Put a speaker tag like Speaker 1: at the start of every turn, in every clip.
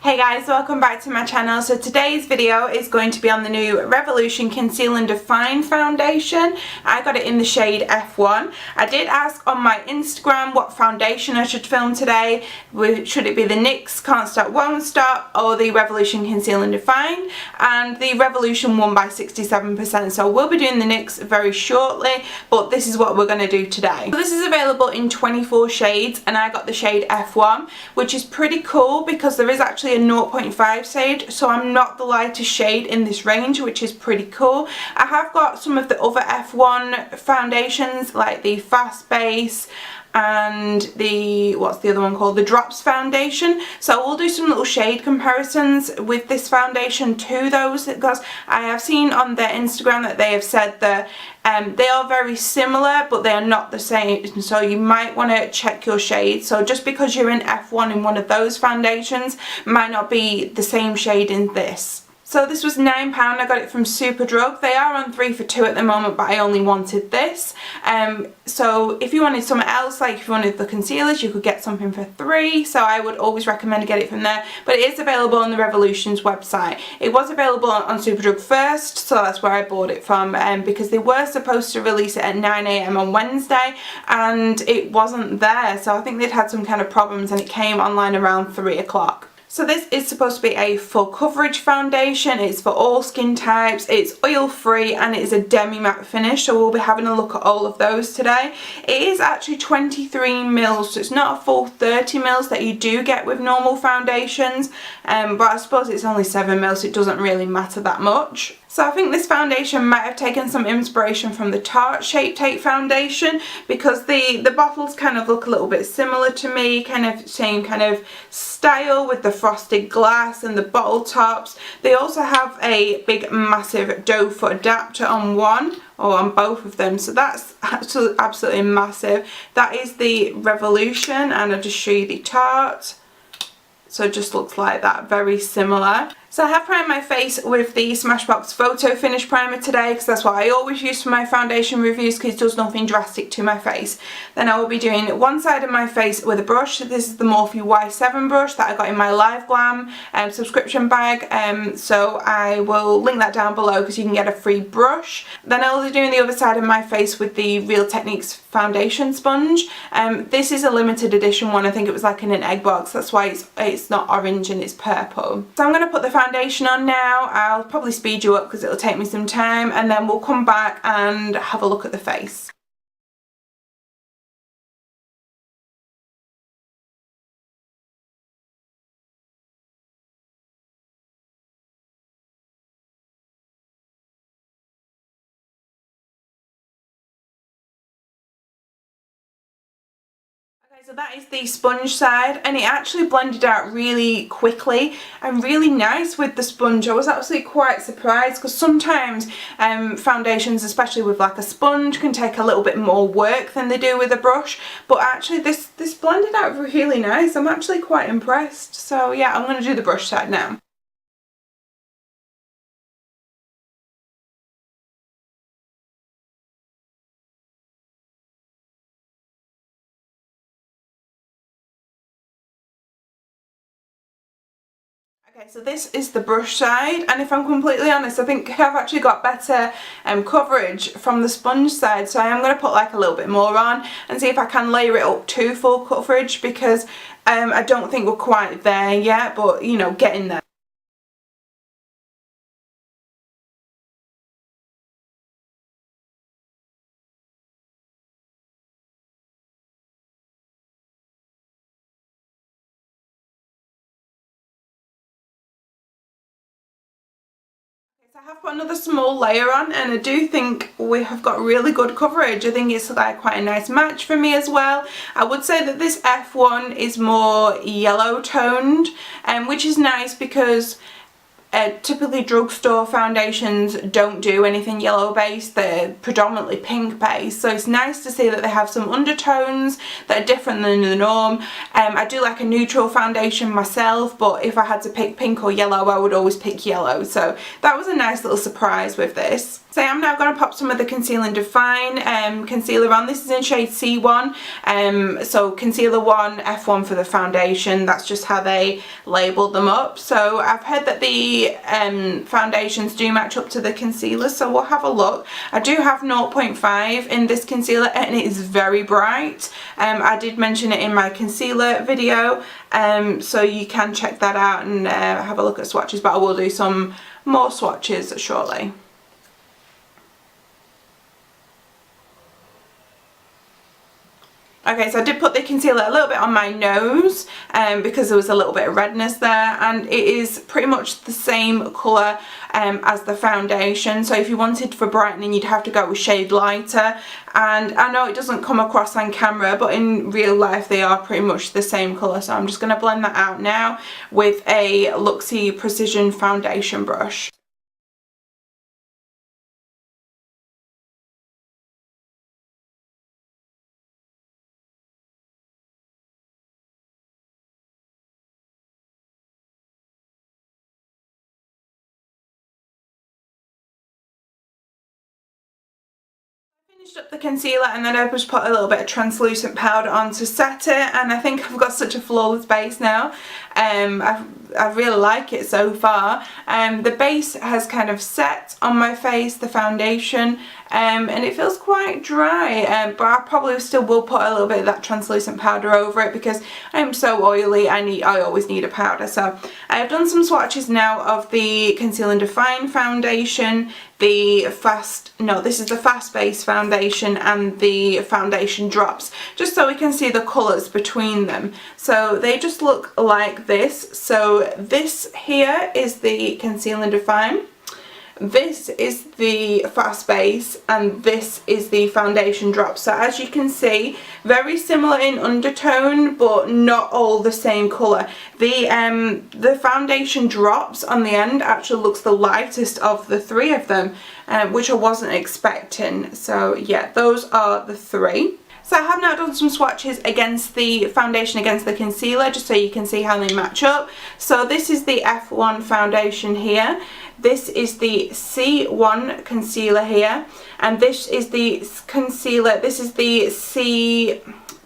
Speaker 1: Hey guys, welcome back to my channel. So today's video is going to be on the new Revolution Conceal and Define foundation. I got it in the shade F1. I did ask on my Instagram what foundation I should film today. Should it be the NYX Can't Stop Won't Stop or the Revolution Conceal and Define? And the Revolution won by 67%, so we'll be doing the NYX very shortly, but this is what we're going to do today. So this is available in 24 shades and I got the shade F1, which is pretty cool because there is actually a 0.5 shade, so I'm not the lightest shade in this range, which is pretty cool. I have got some of the other F1 foundations like the Fast Base and the, what's the other one called, the Drops foundation, so we'll do some little shade comparisons with this foundation to those, because I have seen on their Instagram that they have said that they are very similar but they are not the same, so you might want to check your shade. So just because you're in F1 in one of those foundations might not be the same shade in this. So this was £9, I got it from Superdrug. They are on 3 for 2 at the moment, but I only wanted this. So if you wanted something else, like if you wanted the concealers, you could get something for 3. So I would always recommend to get it from there. But it is available on the Revolution's website. It was available on Superdrug first, so that's where I bought it from, because they were supposed to release it at 9 AM on Wednesday and it wasn't there. So I think they'd had some kind of problems and it came online around 3 o'clock. So this is supposed to be a full coverage foundation. It's for all skin types, it's oil free and it is a demi matte finish, so we'll be having a look at all of those today. It is actually 23 mils, so it's not a full 30 mils that you do get with normal foundations, but I suppose it's only 7 mils, so it doesn't really matter that much. So I think this foundation might have taken some inspiration from the Tarte Shape Tape foundation, because the bottles kind of look a little bit similar to me, kind of same kind of style with the frosted glass and the bottle tops. They also have a big massive doe foot adapter on one, or on both of them, so that's absolutely massive. That is the Revolution, and I'll just show you the Tarte. So it just looks like that, very similar. So I have primed my face with the Smashbox Photo Finish Primer today, because that's what I always use for my foundation reviews, because it does nothing drastic to my face. Then I will be doing one side of my face with a brush. This is the Morphe Y7 brush that I got in my Live Glam subscription bag, so I will link that down below because you can get a free brush. Then I will be doing the other side of my face with the Real Techniques foundation sponge. This is a limited edition one. I think it was like in an egg box, that's why it's not orange and it's purple. So I'm going to put the foundation on now. I'll probably speed you up because it'll take me some time, and then we'll come back and have a look at the face. So that is the sponge side, and it actually blended out really quickly and really nice with the sponge. I was actually quite surprised, because sometimes foundations, especially with like a sponge, can take a little bit more work than they do with a brush, but actually this blended out really nice. I'm actually quite impressed. So yeah, I'm going to do the brush side now. Okay, so this is the brush side, and if I'm completely honest, I think I've actually got better coverage from the sponge side, so I am going to put like a little bit more on and see if I can layer it up to full coverage, because I don't think we're quite there yet, but you know, getting there. I have put another small layer on, and I do think we have got really good coverage. I think it's like quite a nice match for me as well. I would say that this F1 is more yellow toned, which is nice because typically drugstore foundations don't do anything yellow based, they're predominantly pink based, so it's nice to see that they have some undertones that are different than the norm. I do like a neutral foundation myself, but if I had to pick pink or yellow I would always pick yellow, so that was a nice little surprise with this. So I'm now going to pop some of the Conceal and Define concealer on. This is in shade C1, so concealer 1, F1 for the foundation. That's just how they labelled them up. So I've heard that the foundations do match up to the concealer, so we'll have a look. I do have 0.5 in this concealer and it is very bright. I did mention it in my concealer video, so you can check that out and have a look at swatches, but I will do some more swatches shortly. Okay, so I did put the concealer a little bit on my nose because there was a little bit of redness there, and it is pretty much the same colour as the foundation. So if you wanted for brightening you'd have to go with shade lighter, and I know it doesn't come across on camera but in real life they are pretty much the same colour. So I'm just going to blend that out now with a Luxie Precision foundation brush. Finished up the concealer and then I just put a little bit of translucent powder on to set it, and I think I've got such a flawless base now. I really like it so far. The base has kind of set on my face, the foundation, and it feels quite dry, but I probably still will put a little bit of that translucent powder over it because I'm so oily. I always need a powder. So I have done some swatches now of the Conceal and Define foundation, this is the Fast Base foundation, and the foundation drops, just so we can see the colours between them. So they just look like this. So this here is the Conceal and Define, this is the Fast Base, and this is the foundation drop. So as you can see, very similar in undertone but not all the same colour. The foundation drops on the end actually looks the lightest of the three of them, which I wasn't expecting. So yeah, those are the three. So I have now done some swatches against the foundation against the concealer, just so you can see how they match up. So this is the F1 foundation here, this is the C1 concealer here, and this is the concealer, this is the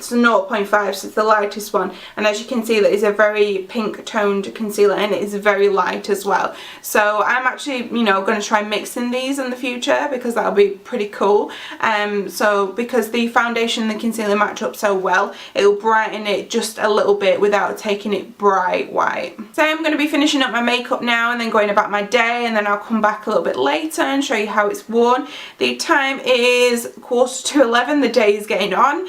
Speaker 1: it's a 0.5, so it's the lightest one, and as you can see that is a very pink toned concealer and it is very light as well. So I'm actually, you know, going to try mixing these in the future because that'll be pretty cool. So because the foundation and the concealer match up so well, it'll brighten it just a little bit without taking it bright white. So I'm going to be finishing up my makeup now and then going about my day, and then I'll come back a little bit later and show you how it's worn. The time is 11:15, the day is getting on.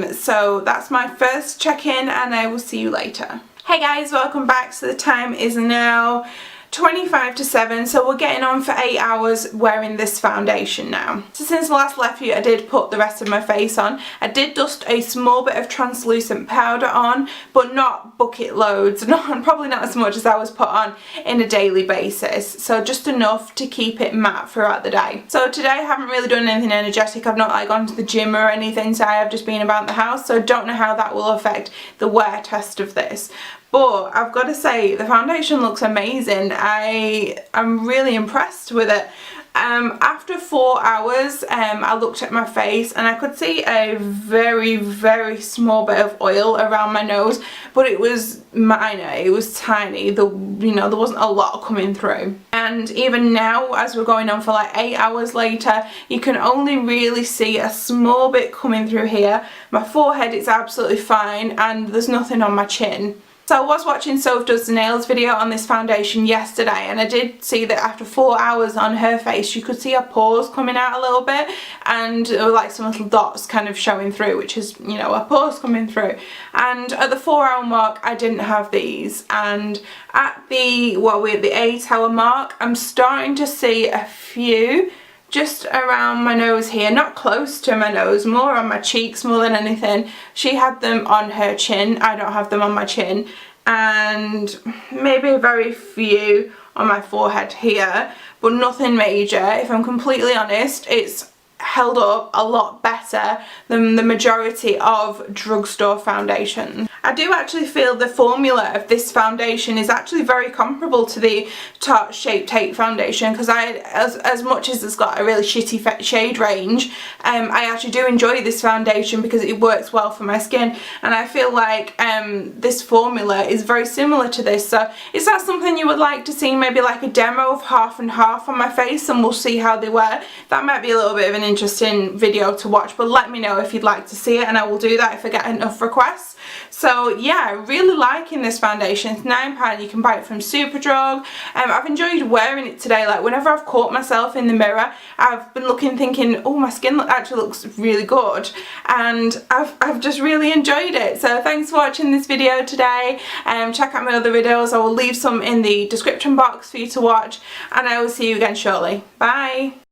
Speaker 1: So that's my first check-in and I will see you later. Hey guys, welcome back. So the time is now 25 to 7, so we're getting on for 8 hours wearing this foundation now. So since I last left you, I did put the rest of my face on. I did dust a small bit of translucent powder on, but not bucket loads, probably not as much as I was put on in a daily basis, so just enough to keep it matte throughout the day. So today I haven't really done anything energetic. I've not like gone to the gym or anything, so I have just been about the house, so don't know how that will affect the wear test of this. But I've got to say, the foundation looks amazing. I'm really impressed with it. After 4 hours, I looked at my face and I could see a very, very small bit of oil around my nose, but it was minor, it was tiny. There wasn't a lot coming through. And even now, as we're going on for like 8 hours later, you can only really see a small bit coming through here. My forehead is absolutely fine and there's nothing on my chin. So I was watching Soph Does the Nails video on this foundation yesterday, and I did see that after 4 hours on her face you could see her pores coming out a little bit, and there were like some little dots kind of showing through, which is, you know, her pores coming through. And at the 4 hour mark I didn't have these, and at the 8 hour mark I'm starting to see a few just around my nose here, not close to my nose, more on my cheeks more than anything. She had them on her chin, I don't have them on my chin, and maybe a very few on my forehead here, but nothing major. If I'm completely honest, it's held up a lot better than the majority of drugstore foundations. I do actually feel the formula of this foundation is actually very comparable to the Tarte Shape Tape foundation, because as much as it's got a really shitty shade range, I actually do enjoy this foundation because it works well for my skin, and I feel like this formula is very similar to this. So is that something you would like to see, maybe like a demo of half and half on my face, and we'll see how they wear? That might be a little bit of an interesting video to watch, but let me know if you'd like to see it and I will do that if I get enough requests. So yeah, really liking this foundation. It's £9, you can buy it from Superdrug. I've enjoyed wearing it today. Like whenever I've caught myself in the mirror, I've been looking thinking, oh, my skin actually looks really good, and I've just really enjoyed it. So thanks for watching this video today. Check out my other videos. I will leave some in the description box for you to watch, and I will see you again shortly. Bye.